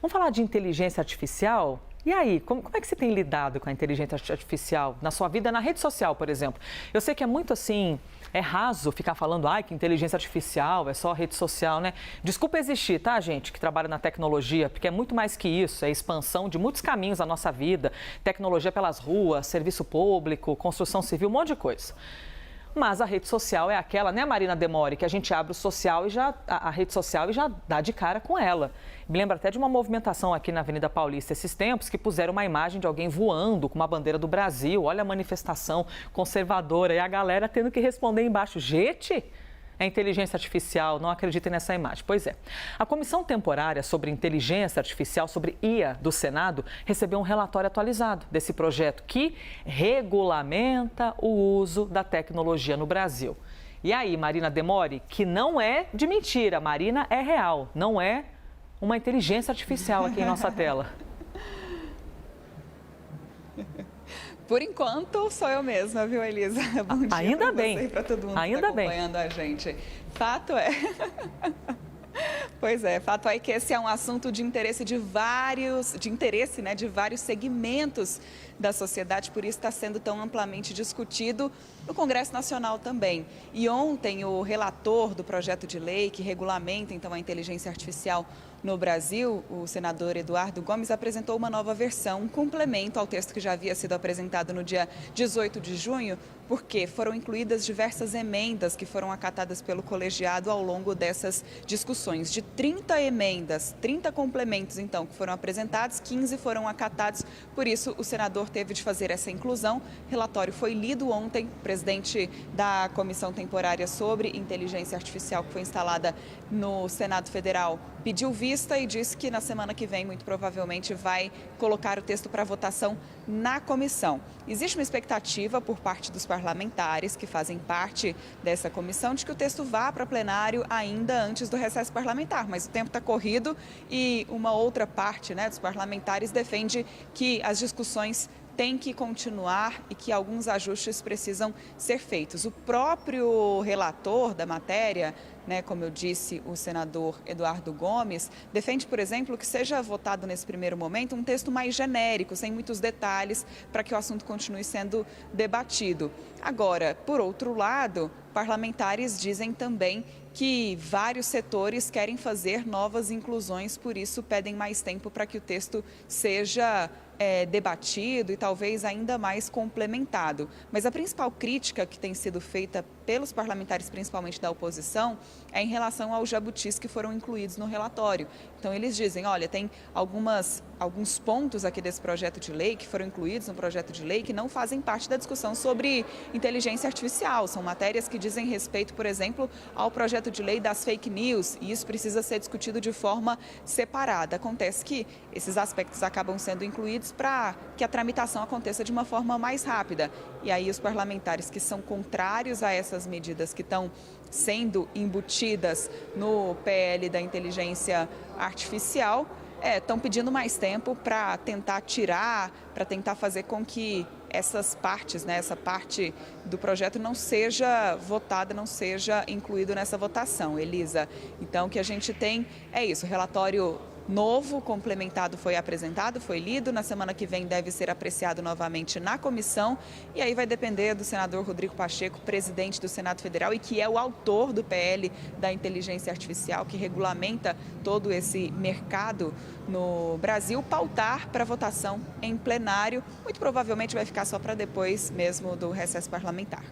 Vamos falar de inteligência artificial? E aí, como é que você tem lidado com a inteligência artificial na sua vida, na rede social, por exemplo? Eu sei que é muito assim, é raso ficar falando, ai, que inteligência artificial, é só rede social, né? Desculpa existir, tá, gente, que trabalha na tecnologia, porque é muito mais que isso, é a expansão de muitos caminhos da nossa vida, tecnologia pelas ruas, serviço público, construção civil, um monte de coisa. Mas a rede social é aquela, né, Marina Demore, que a gente abre o social e a rede social e já dá de cara com ela. Me lembra até de uma movimentação aqui na Avenida Paulista esses tempos que puseram uma imagem de alguém voando com uma bandeira do Brasil. Olha a manifestação conservadora e a galera tendo que responder embaixo, gente, é inteligência artificial, não acreditem nessa imagem. Pois é. A Comissão Temporária sobre Inteligência Artificial, sobre IA do Senado, recebeu um relatório atualizado desse projeto que regulamenta o uso da tecnologia no Brasil. E aí, Marina Demore, que não é de mentira, Marina é real, não é uma inteligência artificial aqui em nossa tela. Por enquanto, sou eu mesma, viu, Elisa? Bom dia Ainda bem. Você e para todo mundo que Ainda está acompanhando a gente. Fato é... Pois é, fato é que esse é um assunto de interesse de vários segmentos da sociedade, por isso está sendo tão amplamente discutido no Congresso Nacional também. E ontem o relator do projeto de lei que regulamenta então a inteligência artificial no Brasil, o senador Eduardo Gomes, apresentou uma nova versão, um complemento ao texto que já havia sido apresentado no dia 18 de junho, porque foram incluídas diversas emendas que foram acatadas pelo colegiado ao longo dessas discussões. De 30 emendas, 30 complementos, então, que foram apresentados, 15 foram acatados, por isso o senador teve de fazer essa inclusão. O relatório foi lido ontem, o presidente da Comissão Temporária sobre Inteligência Artificial, que foi instalada no Senado Federal, pediu vista e disse que na semana que vem, muito provavelmente, vai colocar o texto para votação na comissão. Existe uma expectativa por parte dos parlamentares que fazem parte dessa comissão de que o texto vá para plenário ainda antes do recesso parlamentar, mas o tempo está corrido e uma outra parte, né, dos parlamentares defende que as discussões tem que continuar e que alguns ajustes precisam ser feitos. O próprio relator da matéria, né, como eu disse, o senador Eduardo Gomes, defende, por exemplo, que seja votado nesse primeiro momento um texto mais genérico, sem muitos detalhes, para que o assunto continue sendo debatido. Agora, por outro lado, parlamentares dizem também que vários setores querem fazer novas inclusões, por isso pedem mais tempo para que o texto seja debatido e talvez ainda mais complementado. Mas a principal crítica que tem sido feita pelos parlamentares, principalmente da oposição, é em relação aos jabutis que foram incluídos no relatório. Então eles dizem, olha, tem alguns pontos aqui desse projeto de lei que foram incluídos no projeto de lei que não fazem parte da discussão sobre inteligência artificial. São matérias que dizem respeito, por exemplo, ao projeto de lei das fake news, e isso precisa ser discutido de forma separada. Acontece que esses aspectos acabam sendo incluídos para que a tramitação aconteça de uma forma mais rápida. E aí os parlamentares que são contrários a essas medidas que estão sendo embutidas no PL da inteligência artificial, estão pedindo mais tempo para tentar tirar, para tentar fazer com que essas partes, né, essa parte do projeto não seja votada, não seja incluído nessa votação, Elisa. Então, o que a gente tem é isso, o relatório novo, complementado, foi apresentado, foi lido, na semana que vem deve ser apreciado novamente na comissão e aí vai depender do senador Rodrigo Pacheco, presidente do Senado Federal e que é o autor do PL da inteligência artificial que regulamenta todo esse mercado no Brasil, pautar para votação em plenário, muito provavelmente vai ficar só para depois mesmo do recesso parlamentar.